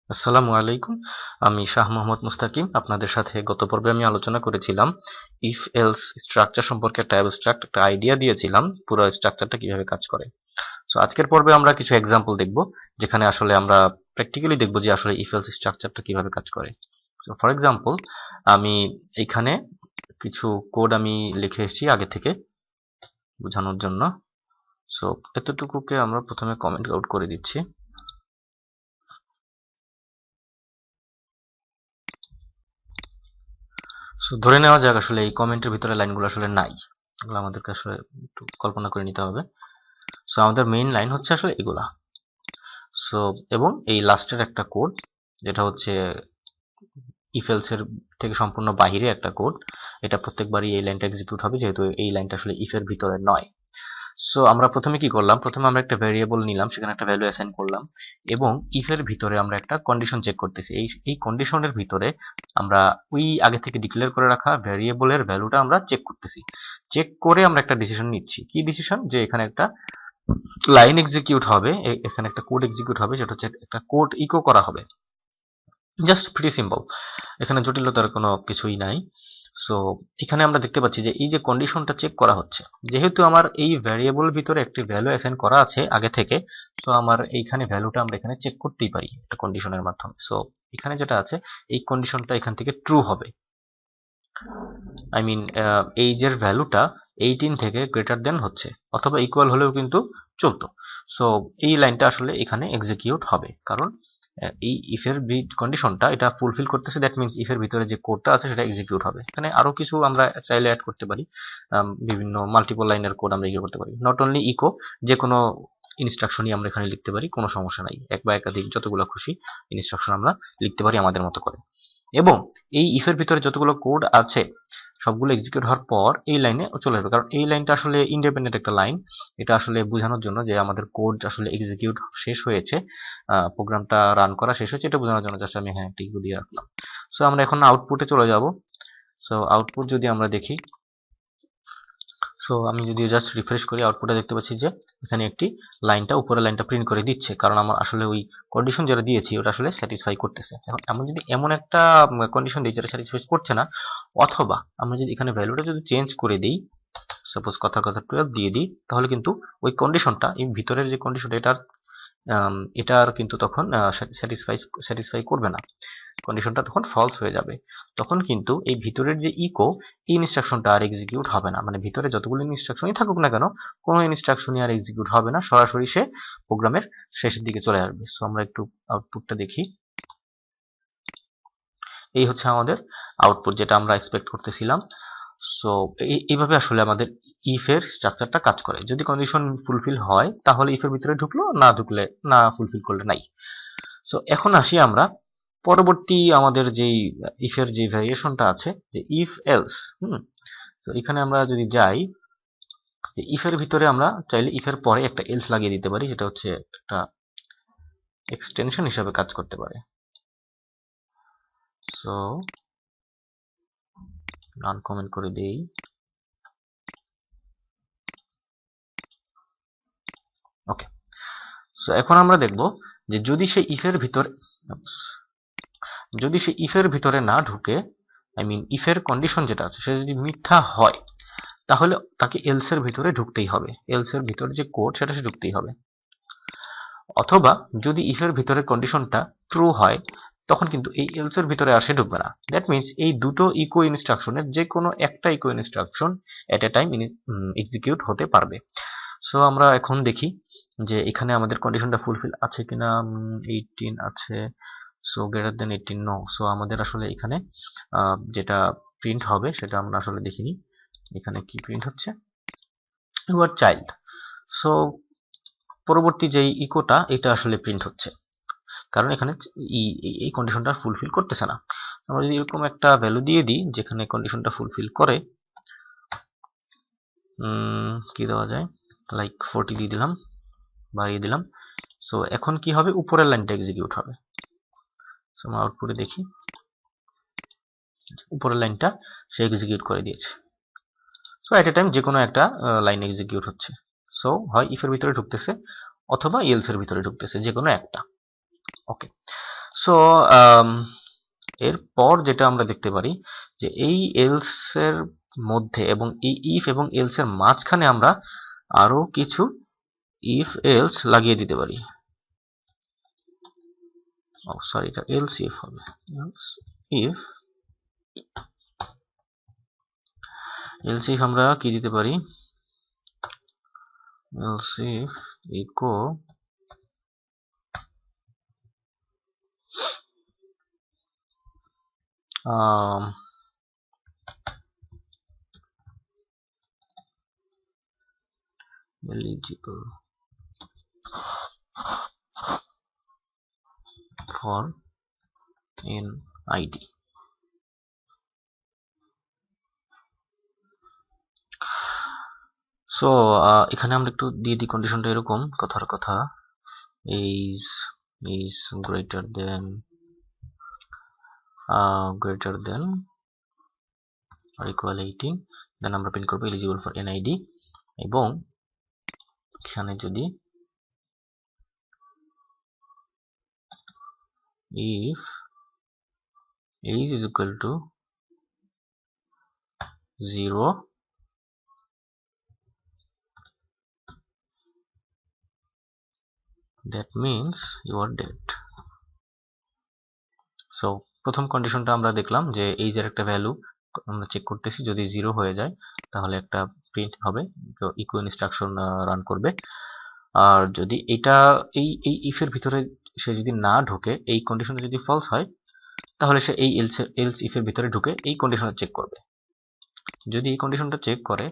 আসসালামু আলাইকুম। আমি শাহ মোহাম্মদ মুস্তাকিম। আপনাদের সাথে গত পর্বে আমি আলোচনা করেছিলাম ইফ এলস স্ট্রাকচার সম্পর্কে একটা অ্যাবস্ট্রাক্ট একটা আইডিয়া দিয়েছিলাম পুরো স্ট্রাকচারটা কিভাবে কাজ করে। সো আজকের পর্বে আমরা কিছু এক্সাম্পল দেখব যেখানে আসলে আমরা প্র্যাকটিক্যালি দেখব যে আসলে ইফ এলস স্ট্রাকচারটা কিভাবে কাজ করে। সো ফর এক্সাম্পল আমি এখানে কিছু কোড আমি লিখে এসেছি আগে থেকে বোঝানোর জন্য। সো এতটুকুকে আমরা প্রথমে কমেন্ট আউট করে দিচ্ছি। সো ধরে নেওয়া যাক আসলে এই কমেন্টের ভিতরে লাইনগুলো আসলে নাই, এগুলো আমাদেরকে আসলে একটু কল্পনা করে নিতে হবে। সো আমাদের মেইন লাইন হচ্ছে আসলে এগুলা। সো এবং এই লাস্টের একটা কোড যেটা হচ্ছে ইফ এলস এর থেকে সম্পূর্ণ বাহিরে একটা কোড, এটা প্রত্যেকবারই এই লাইনটা এক্সিকিউট হবে যেহেতু এই লাইনটা আসলে ইফ এর ভিতরে নয়। সো আমরা প্রথমে কি করলাম, প্রথমে আমরা একটা ভেরিয়েবল নিলাম, সেখানে একটা ভ্যালু অ্যাসাইন করলাম এবং ইফ এর ভিতরে আমরা একটা কন্ডিশন চেক করতেছি। এই কন্ডিশনের ভিতরে আমরা ওই আগে থেকে ডিক্লেয়ার করে রাখা ভ্যারিয়েবলের ভ্যালুটা আমরা চেক করতেছি। চেক করে আমরা একটা ডিসিশন নিচ্ছি। কি ডিসিশন? যে এখানে একটা লাইন এক্সিকিউট হবে, এখানে একটা কোড এক্সিকিউট হবে, সেটা হচ্ছে একটা কোড ইকো করা হবে। জাস্ট প্রিটি সিম্পল, এখানে জটিলতার কোনো কিছুই নাই। সো এখানে আমরা দেখতে পাচ্ছি যে এই যে কন্ডিশনটা চেক করা হচ্ছে, যেহেতু আমার এই ভ্যারিয়েবল ভিতরে একটি ভ্যালু অ্যাসাইন করা আছে আগে থেকে, সো আমার এইখানে ভ্যালুটা আমরা এখানে চেক করতেই পারি একটা কন্ডিশনের মাধ্যমে। সো এখানে যেটা আছে এই কন্ডিশনটা এখান থেকে ট্রু হবে। আই মিন এইজের ভ্যালুটা 18 থেকে গ্রেটার দেন হচ্ছে অথবা ইকুয়াল হলেও কিন্তু চলতো। সো এই লাইনটা আসলে এখানে এক্সিকিউট হবে কারণ এই ইফের কন্ডিশনটা এটা ফুলফিল করতেছে। দ্যাট মিনস ইফের ভিতরে যে কোডটা আছে সেটা এক্সিকিউট হবে। এখানে আরো কিছু আমরা চাইলে অ্যাড করতে পারি, বিভিন্ন মাল্টিপল লাইনের কোড আমরা ইউজ করতে পারি। নট অনলি ইকো, যে কোনো ইনস্ট্রাকশনই আমরা এখানে লিখতে পারি, কোনো সমস্যা নাই। এক বা একাধিক যতগুলো খুশি ইনস্ট্রাকশন আমরা লিখতে পারি আমাদের মতো করে। এবং এই ইফের ভিতরে যতগুলো কোড আছে সবগুলো এক্সিকিউট হওয়ার পর এই লাইনে চলে আসবে, কারণ এই লাইনটা আসলে ইন্ডিপেন্ডেন্ট একটা লাইন। এটা আসলে বোঝানোর জন্য যে আমাদের কোড আসলে এক্সিকিউট শেষ হয়েছে, প্রোগ্রামটা রান করা শেষ হয়েছে, এটা বোঝানোর জন্য জাস্ট আমি এখানে একটা ইকো দিয়ে রাখলাম। সো আমরা এখন আউটপুটে চলে যাব। সো আউটপুট যদি আমরা দেখি, সো আমি যদি জাস্ট রিফ্রেশ করি আউটপুটে দেখতে পাচ্ছি যে এখানে একটি লাইনটা উপরের লাইনটা প্রিন্ট করে দিচ্ছে, কারণ আমার আসলে ওই কন্ডিশন যেটা দিয়েছি ওটা আসলে স্যাটিসফাই করতেছে। এখন এমন যদি এমন একটা কন্ডিশন দিই যেটা স্যাটিসফাই করছে না, অথবা আমরা যদি এখানে ভ্যালুটা যদি চেঞ্জ করে দিই, সাপোজ কথার কথা 12 দিয়ে দিই, তাহলে কিন্তু ওই কন্ডিশনটা এই ভিতরের যে কন্ডিশনটা এটার কিন্তু তখন স্যাটিসফাই করবে না, কন্ডিশনটা তখন ফলস হয়ে যাবে। তখন কিন্তু এই ভিতরের যে ইকো, এই ইনস্ট্রাকশনটা আর এক্সিকিউট হবে না। মানে ভিতরে যতগুলো ইনস্ট্রাকশনই থাকুক না কেন, কোনো ইনস্ট্রাকশনই আর এক্সিকিউট হবে না, সরাসরি সে প্রোগ্রামের শেষের দিকে চলে আসবে। সো আমরা একটু আউটপুটটা দেখি। এই হচ্ছে আমাদের আউটপুট যেটা আমরা এক্সপেক্ট করতেছিলাম। সো এইভাবে আসলে আমাদের ইফ এর স্ট্রাকচারটা কাজ করে। যদি কন্ডিশন ফুলফিল হয় তাহলে ইফ এর ভিতরে ঢুকলো, না ঢুকলে, না ফুলফিল করলে নাই। সো এখন আসি আমরা পরবর্তী আমাদের যেই ইফ এর যে ভ্যারিয়েশনটা আছে, যে ইফ এলস। তো এখানে আমরা যদি যাই, যে ইফ এর ভিতরে আমরা চাইলে ইফ এর পরে একটা এলস লাগিয়ে দিতে পারি, যেটা হচ্ছে একটা এক্সটেনশন হিসাবে কাজ করতে পারে। সো নান কমেন্ট করে দেই। ওকে, সো এখন আমরা দেখব যে যদি সে ইফের ভিতরে, যদি সে ইফের ভিতরে না ঢুকে, আই মিন ইফের কন্ডিশন যেটা আছে সে যদি মিথ্যা হয়, তাহলে তাকে এলস এর ভিতরে ঢুকতেই হবে। এলস এর ভিতরে যে কোড সেটা সে ঢুকতেই হবে। অথবা যদি ইফের ভিতরে কন্ডিশনটা ট্রু হয়, তখন কিন্তু এই এলস এর ভিতরে আর সে ঢুকবে না। দ্যাট মিনস এই দুটো ইকো ইনস্ট্রাকশনের যে কোনো একটা echo instruction at a time execute হতে পারবে। সো আমরা এখন দেখি যে এখানে আমাদের কন্ডিশনটা ফুলফিল আছে কিনা। 18 আছে, so greater than 18 no. So আমাদের আসলে এখানে যেটা প্রিন্ট হবে সেটা আমরা আসলে দেখিনি। এখানে কি প্রিন্ট হচ্ছে? You R child. সো পরবর্তী যেই ইকোটা এটা আসলে প্রিন্ট হচ্ছে, কারণ এখানে এই কন্ডিশনটা ফুলফিল করতেছে না। আমরা যদি এরকম একটা ভ্যালু দিয়ে দিই যেখানে কন্ডিশনটা ফুলফিল করে, কি দেওয়া যায়, লাইক 40 দিয়ে দিলাম, বাড়িয়ে দিলাম। সো এখন কি হবে, উপরের লাইনটা এক্সিকিউট হবে। সো আমরা আউটপুটে দেখি উপরের লাইনটা সে এক্সিকিউট করে দিয়েছে। সো এট এ টাইম যে কোনো একটা লাইন এক্সিকিউট হচ্ছে। সো হয় ইফের ভিতরে ঢুকতেছে অথবা এলস এর ভিতরে ঢুকতেছে, যে কোনো একটা। ওকে, সো এরপর যেটা আমরা দেখতে পারি যে এই এলস এর মধ্যে এবং এই ইফ এবং এলস এর মাঝখানে আমরা আরো কিছু ইফ এলস লাগিয়ে দিতে পারি। সরি, এটা এলস ইফ হবে। এলস ইফ আমরা কি দিতে পারি, else if echo eligible for NID। So এখানে আমরা একটু দিয়ে দিই কন্ডিশনটা এরকম, কথার কথা is greater than or equal 18, দেন আমরা প্রিন্ট করব eligible for NID, এবং এখানে যদি if age is equal to 0, that means you are dead। So প্রথম কন্ডিশনটা আমরা দেখলাম যে এইজ এর একটা ভ্যালু আমরা চেক করতেছি, যদি 0 হয়ে যায় তাহলে একটা প্রিন্ট হবে, ইকো ইনস্ট্রাকশন রান করবে। আর যদি এটা এই ইফ এর ভিতরে সে যদি না ঢোকে, এই কন্ডিশনে যদি ফলস হয়, তাহলে সে এই এলস ইফ এর ভিতরে ঢুকে এই কন্ডিশনটা চেক করবে। যদি এই কন্ডিশনটা চেক করে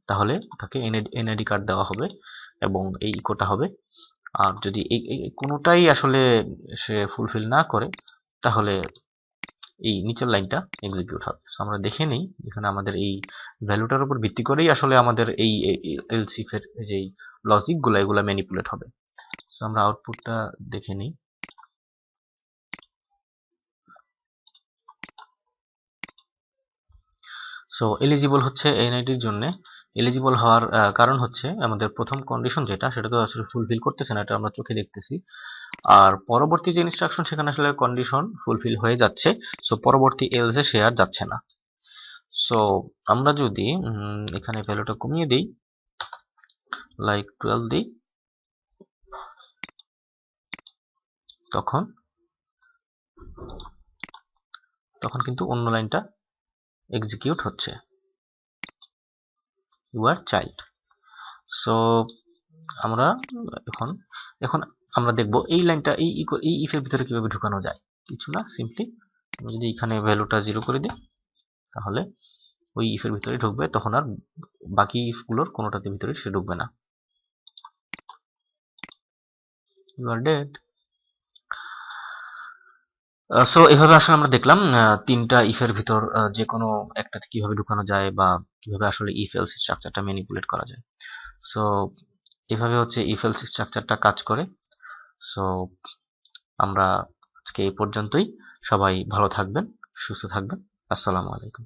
তাহলে তাকে এনআইডি কার্ড দেওয়া হবে এবং এই ইকোটা হবে। আর যদি এই কোনোটাই আসলে সে ফুলফিল না করে তাহলে এই নিচের লাইনটা এক্সিকিউট হবে। সো আমরা দেখে নিই এখানে আমাদের এই ভ্যালুটার উপর ভিত্তি করেই আসলে আমাদের এই এলস ইফ এর যে লজিক গুলো এগুলা ম্যানিপুলেট হবে। সো আমরা আউটপুটটা দেখে নিই। সো এলিজিবল হচ্ছে এনআইডির জন্য। এলিজিবল হওয়ার কারণ হচ্ছে আমাদের প্রথম কন্ডিশন যেটা, সেটা তো আসলে ফুলফিল করতেছে না, এটা আমরা চোখে দেখতেছি। আর পরবর্তী যে ইনস্ট্রাকশন সেখানে আসলে কন্ডিশন ফুলফিল হয়ে যাচ্ছে, সো পরবর্তী এলসে সে আর যাচ্ছে না। সো আমরা যদি এখানে ভ্যালুটা কমিয়ে দিই, লাইক 12 দিই, তখন কিন্তু অন্য লাইনটা এক্সিকিউট হচ্ছে, ইউ আর চাইল্ড। সো আমরা এখন আমরা দেখব এই লাইনটা এই ইফ এর ভিতরে কিভাবে ঢুকানো যায়। কিছু না, সিম্পলি আমি যদি এখানে ভ্যালুটা 0 করে দিই তাহলে ওই ইফ এর ভিতরে ঢুকবে, তখন আর বাকি ইফ গুলোর কোনোটাতে ভিতরে সে ঢুকবে না। You R dead. সো এভাবে আসলে আমরা দেখলাম তিনটা ইফের ভিতর যে কোনো একটাতে কিভাবে ঢুকানো যায় বা কিভাবে আসলে ইফ এলস স্ট্রাকচারটা ম্যানিপুলেট করা যায়। সো এভাবে হচ্ছে ইফ এলস স্ট্রাকচারটা কাজ করে। সো আমরা আজকে এই পর্যন্তই। সবাই ভালো থাকবেন, সুস্থ থাকবেন। আসসালামু আলাইকুম।